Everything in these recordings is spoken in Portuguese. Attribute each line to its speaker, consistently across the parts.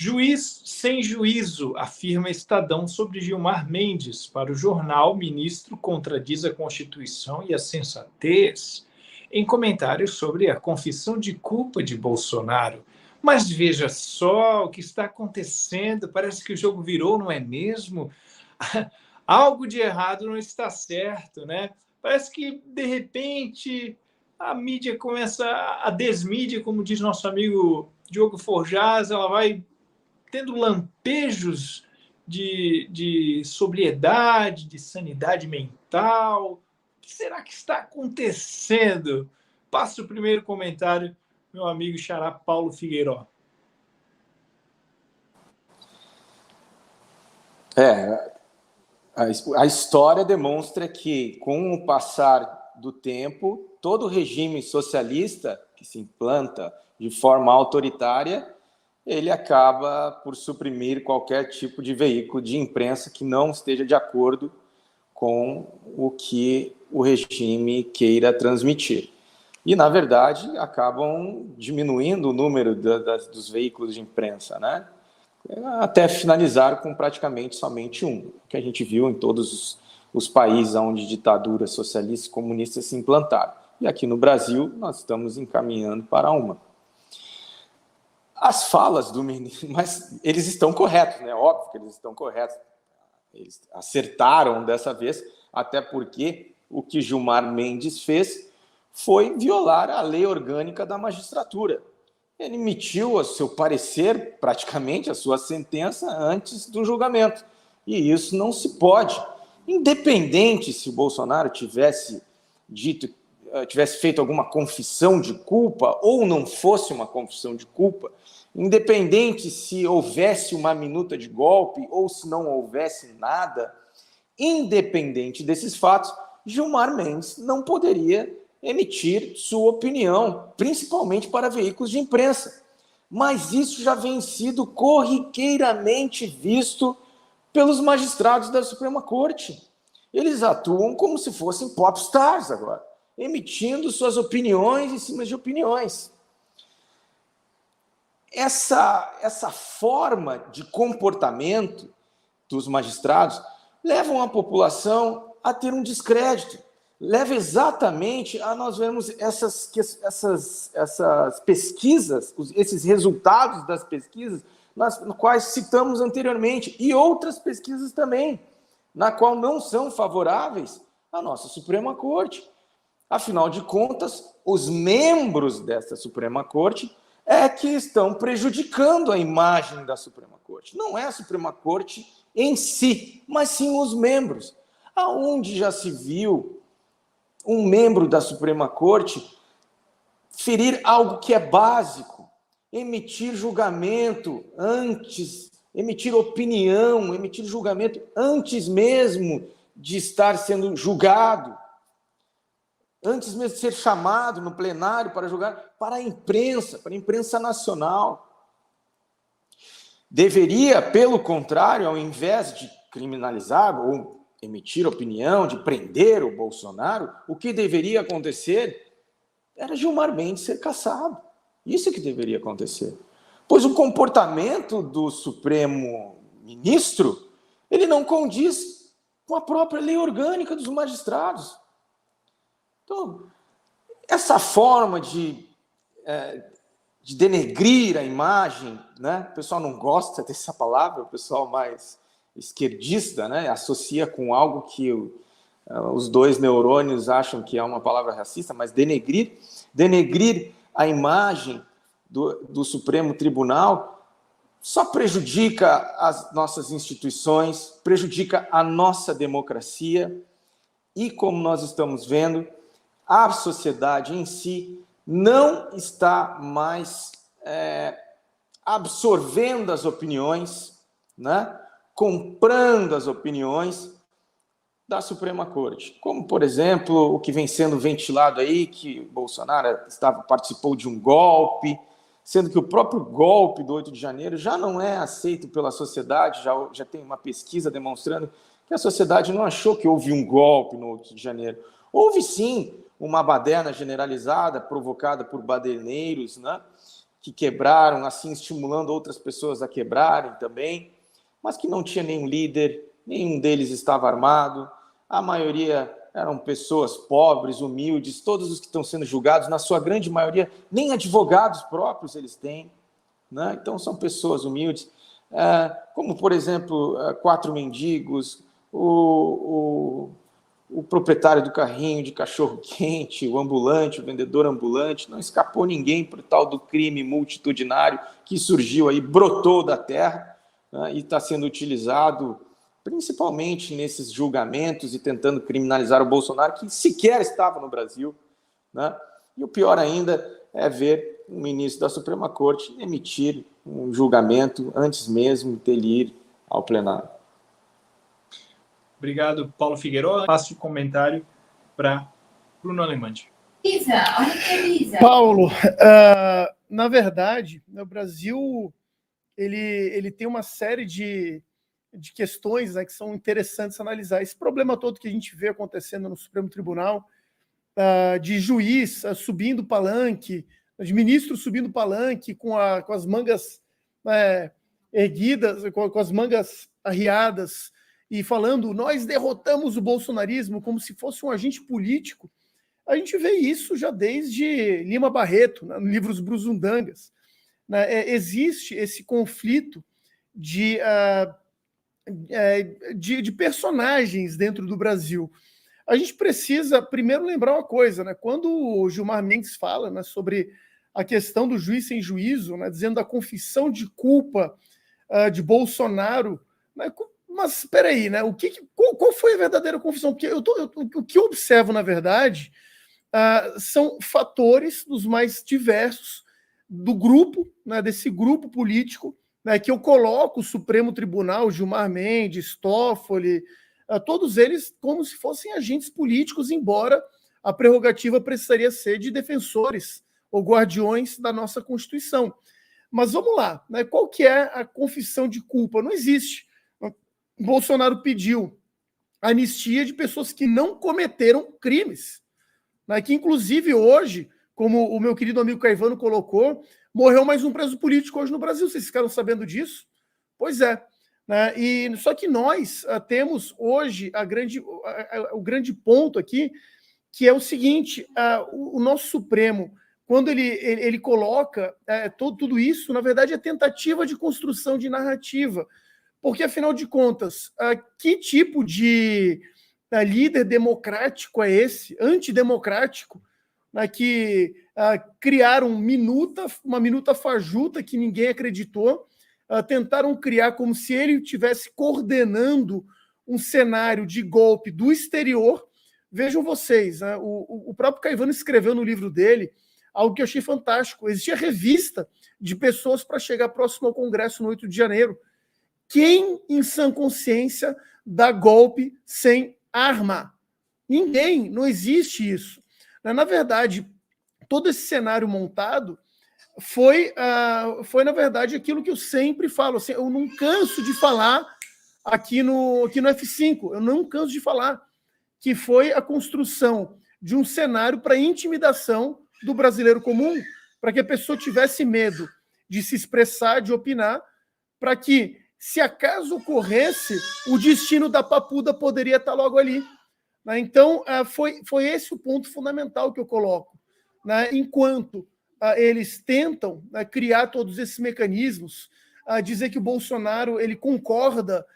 Speaker 1: Juiz sem juízo, afirma Estadão sobre Gilmar Mendes. Para o jornal, ministro contradiz a Constituição e a sensatez em comentários sobre a confissão de culpa de Bolsonaro. Mas veja só o que está acontecendo. Parece que o jogo virou, não é mesmo? Algo de errado não está certo, né? Parece que, de repente, a mídia começa a desmídia, como diz nosso amigo Diogo Forjaz, ela vai tendo lampejos de sobriedade, de sanidade mental. O que será que está acontecendo? Passo o primeiro comentário, meu amigo xará Paulo Figueiró.
Speaker 2: A história demonstra que, com o passar do tempo, todo regime socialista que se implanta de forma autoritária, ele acaba por suprimir qualquer tipo de veículo de imprensa que não esteja de acordo com o que o regime queira transmitir. E, na verdade, acabam diminuindo o número dos veículos de imprensa, né? Até finalizar com praticamente somente um, que a gente viu em todos os países onde ditaduras socialistas e comunistas se implantaram. E aqui no Brasil, nós estamos encaminhando para uma. As falas do ministro, mas eles estão corretos, né? Óbvio que eles estão corretos. Eles acertaram dessa vez, até porque o que Gilmar Mendes fez foi violar a lei orgânica da magistratura. Ele emitiu o seu parecer, praticamente a sua sentença, antes do julgamento. E isso não se pode. Independente se o Bolsonaro tivesse feito alguma confissão de culpa ou não fosse uma confissão de culpa, independente se houvesse uma minuta de golpe ou se não houvesse nada, independente desses fatos, Gilmar Mendes não poderia emitir sua opinião, principalmente para veículos de imprensa. Mas isso já vem sido corriqueiramente visto pelos magistrados da Suprema Corte. Eles atuam como se fossem popstars agora, emitindo suas opiniões em cima de opiniões. Essa forma de comportamento dos magistrados leva a população a ter um descrédito. Leva exatamente a nós vermos essas pesquisas, esses resultados das pesquisas, nas quais citamos anteriormente, e outras pesquisas também, na qual não são favoráveis à nossa Suprema Corte. Afinal de contas, os membros dessa Suprema Corte é que estão prejudicando a imagem da Suprema Corte. Não é a Suprema Corte em si, mas sim os membros. Aonde já se viu um membro da Suprema Corte ferir algo que é básico, emitir julgamento antes, emitir opinião, emitir julgamento antes mesmo de estar sendo julgado, antes mesmo de ser chamado no plenário para julgar, para a imprensa nacional. Deveria, pelo contrário, ao invés de criminalizar ou emitir opinião, de prender o Bolsonaro, o que deveria acontecer era Gilmar Mendes ser cassado. Isso que deveria acontecer. Pois o comportamento do Supremo Ministro, ele não condiz com a própria lei orgânica dos magistrados. Então, essa forma de denegrir a imagem, né? O pessoal não gosta dessa palavra, o pessoal mais esquerdista, né? Associa com algo que os dois neurônios acham que é uma palavra racista, mas denegrir a imagem do Supremo Tribunal só prejudica as nossas instituições, prejudica a nossa democracia e, como nós estamos vendo, a sociedade em si não está mais absorvendo as opiniões, né? Comprando as opiniões da Suprema Corte. Como, por exemplo, o que vem sendo ventilado aí, que Bolsonaro participou de um golpe, sendo que o próprio golpe do 8 de janeiro já não é aceito pela sociedade, já tem uma pesquisa demonstrando que a sociedade não achou que houve um golpe no 8 de janeiro. Houve, sim, uma baderna generalizada provocada por baderneiros, né, que quebraram, assim estimulando outras pessoas a quebrarem também, mas que não tinha nenhum líder, nenhum deles estava armado, a maioria eram pessoas pobres, humildes, todos os que estão sendo julgados, na sua grande maioria, nem advogados próprios eles têm, né? Então são pessoas humildes, como por exemplo, 4 mendigos, o proprietário do carrinho de cachorro-quente, o ambulante, o vendedor ambulante, não escapou ninguém para o tal do crime multitudinário que surgiu aí, brotou da terra, né, e está sendo utilizado principalmente nesses julgamentos e tentando criminalizar o Bolsonaro, que sequer estava no Brasil, né? E o pior ainda é ver o ministro da Suprema Corte emitir um julgamento antes mesmo dele ir ao plenário.
Speaker 1: Obrigado, Paulo Figueiredo. Passo o comentário para Bruno Alemandi.
Speaker 3: Paulo, na verdade, o Brasil ele tem uma série de questões, né, que são interessantes analisar. Esse problema todo que a gente vê acontecendo no Supremo Tribunal, de juiz subindo palanque, de ministro subindo palanque com as mangas erguidas, com as mangas arriadas, e falando, nós derrotamos o bolsonarismo, como se fosse um agente político. A gente vê isso já desde Lima Barreto, né, no livro Os Brusundangas. Existe esse conflito de personagens dentro do Brasil. A gente precisa primeiro lembrar uma coisa, né? Quando o Gilmar Mendes fala, né, sobre a questão do juiz sem juízo, né, dizendo da confissão de culpa de Bolsonaro, né, mas espera aí, né? Qual foi a verdadeira confissão? Porque o que eu observo, na verdade, são fatores dos mais diversos do grupo, né, desse grupo político, né, que eu coloco o Supremo Tribunal, Gilmar Mendes, Toffoli, todos eles como se fossem agentes políticos, embora a prerrogativa precisaria ser de defensores ou guardiões da nossa Constituição. Mas vamos lá, né, qual que é a confissão de culpa? Não existe. Bolsonaro pediu anistia de pessoas que não cometeram crimes, né, que inclusive hoje, como o meu querido amigo Caivano colocou, morreu mais um preso político hoje no Brasil. Vocês ficaram sabendo disso? Pois é. Né? Só que nós temos hoje o grande ponto aqui, que é o seguinte, o nosso Supremo, quando ele coloca tudo isso, na verdade é tentativa de construção de narrativa, porque, afinal de contas, que tipo de líder democrático é esse, antidemocrático, que criaram uma minuta fajuta que ninguém acreditou, tentaram criar como se ele estivesse coordenando um cenário de golpe do exterior. Vejam vocês, né, o próprio Caivano escreveu no livro dele algo que eu achei fantástico. Existia revista de pessoas para chegar próximo ao Congresso no 8 de janeiro. Quem, em sã consciência, dá golpe sem arma? Ninguém, não existe isso. Na verdade, todo esse cenário montado foi, na verdade, aquilo que eu sempre falo. Assim, eu não canso de falar aqui no F5, eu não canso de falar que foi a construção de um cenário para intimidação do brasileiro comum, para que a pessoa tivesse medo de se expressar, de opinar, para que, se acaso ocorresse, o destino da papuda poderia estar logo ali. Então, foi esse o ponto fundamental que eu coloco. Enquanto eles tentam criar todos esses mecanismos, dizer que o Bolsonaro ele concorda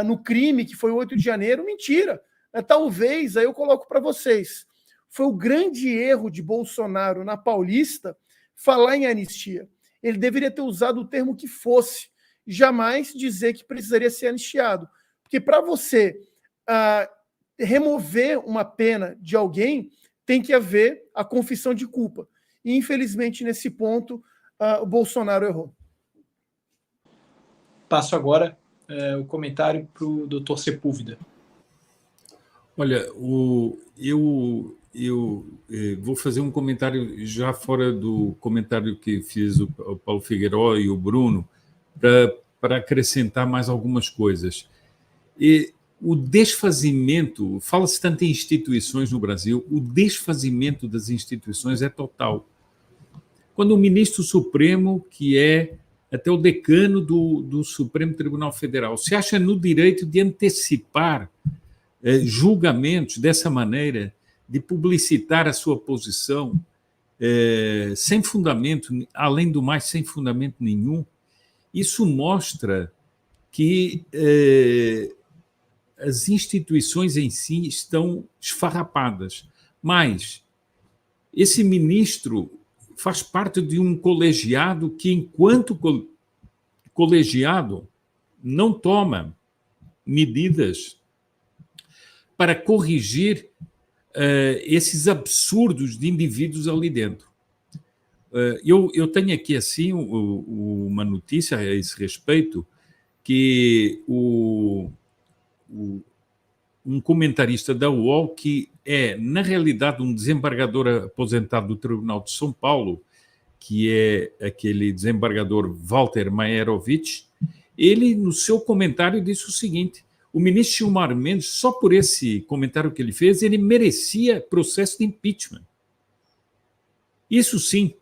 Speaker 3: no crime que foi o 8 de janeiro, mentira. Talvez, aí eu coloco para vocês, foi o grande erro de Bolsonaro na Paulista falar em anistia. Ele deveria ter usado o termo que fosse, jamais dizer que precisaria ser anistiado. Porque para você remover uma pena de alguém, tem que haver a confissão de culpa. E, infelizmente, nesse ponto, o Bolsonaro errou.
Speaker 1: Passo agora o comentário para o doutor Sepúlveda.
Speaker 4: Olha, eu vou fazer um comentário já fora do comentário que fiz o Paulo Figueiredo e o Bruno, para acrescentar mais algumas coisas. O desfazimento, fala-se tanto em instituições no Brasil, o desfazimento das instituições é total. quando o ministro supremo, que é até o decano do Supremo Tribunal Federal, se acha no direito de antecipar julgamentos dessa maneira, de publicitar a sua posição, sem fundamento, além do mais, sem fundamento nenhum, isso mostra que as instituições em si estão esfarrapadas. Mas esse ministro faz parte de um colegiado que, enquanto colegiado, não toma medidas para corrigir esses absurdos de indivíduos ali dentro. Eu tenho aqui, assim, uma notícia a esse respeito, que um comentarista da UOL, que é, na realidade, um desembargador aposentado do Tribunal de São Paulo, que é aquele desembargador Walter Maierovitch, ele, no seu comentário, disse o seguinte: o ministro Gilmar Mendes, só por esse comentário que ele fez, ele merecia processo de impeachment. Isso sim,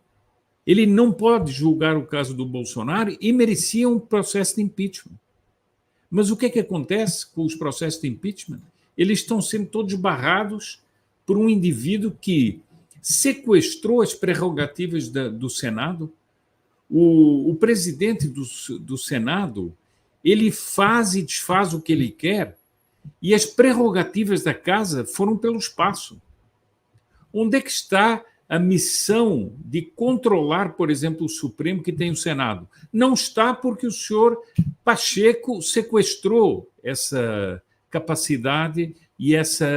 Speaker 4: ele não pode julgar o caso do Bolsonaro e merecia um processo de impeachment. Mas o que é que acontece com os processos de impeachment? Eles estão sendo todos barrados por um indivíduo que sequestrou as prerrogativas do Senado. O presidente do Senado, ele faz e desfaz o que ele quer, e as prerrogativas da casa foram pelo espaço. Onde é que está a missão de controlar, por exemplo, o Supremo, que tem o Senado? Não está, porque o senhor Pacheco sequestrou essa capacidade e essa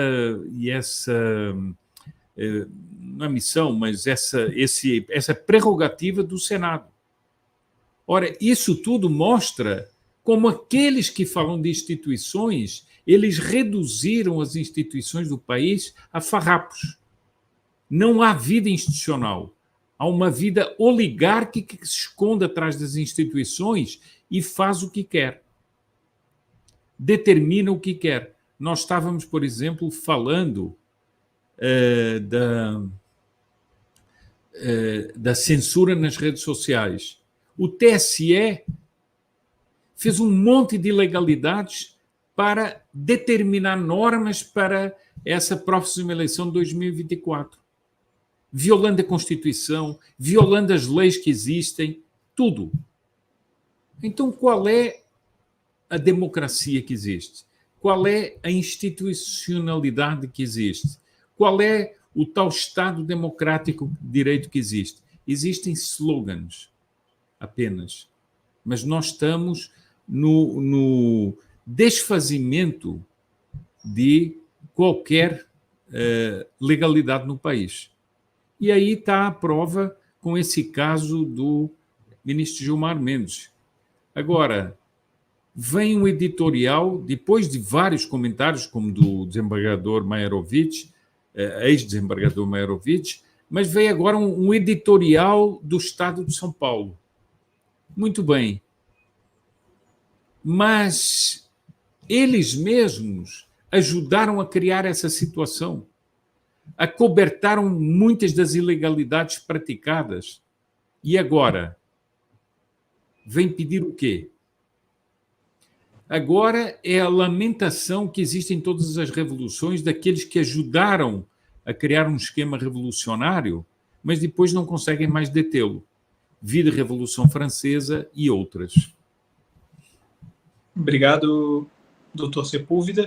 Speaker 4: não é missão, mas essa prerrogativa do Senado. Ora, isso tudo mostra como aqueles que falam de instituições, eles reduziram as instituições do país a farrapos. Não há vida institucional. Há uma vida oligárquica que se esconde atrás das instituições e faz o que quer. Determina o que quer. Nós estávamos, por exemplo, falando da censura nas redes sociais. O TSE fez um monte de ilegalidades para determinar normas para essa próxima eleição de 2024. Violando a Constituição, violando as leis que existem, tudo. Então, qual é a democracia que existe? Qual é a institucionalidade que existe? Qual é o tal Estado democrático de direito que existe? Existem slogans apenas, mas nós estamos no desfazimento de qualquer legalidade no país. E aí está a prova com esse caso do ministro Gilmar Mendes. Agora, vem um editorial, depois de vários comentários, como do desembargador Maierovitch, ex-desembargador Maierovitch, mas veio agora um editorial do Estado de São Paulo. Muito bem. Mas eles mesmos ajudaram a criar essa situação, acobertaram muitas das ilegalidades praticadas. E agora? Vem pedir o quê? Agora é a lamentação que existe em todas as revoluções daqueles que ajudaram a criar um esquema revolucionário, mas depois não conseguem mais detê-lo. Vide a Revolução Francesa e outras.
Speaker 1: Obrigado, Dr. Sepúlveda.